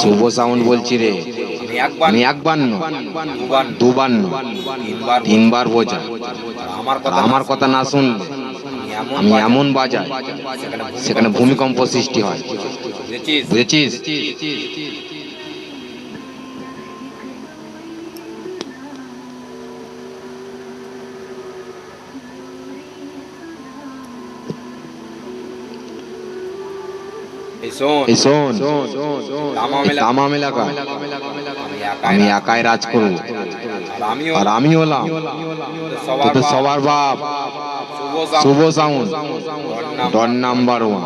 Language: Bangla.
শুভ সাউন্ড বলছি রে। আমি একবার নয়, দুবার নয়, তিনবার বোঝা। আমার কথা না শুনলে আমি এমন বাজাই সেখানে ভূমিকম্প সৃষ্টি হয়। বুঝেছিস? এই শোন, তামাম এলাকা আমি একাই রাজ করব, আর আমি হলাম তোদের সবার বাপ। শুভ সাউন্ড, ডন নাম্বার 1।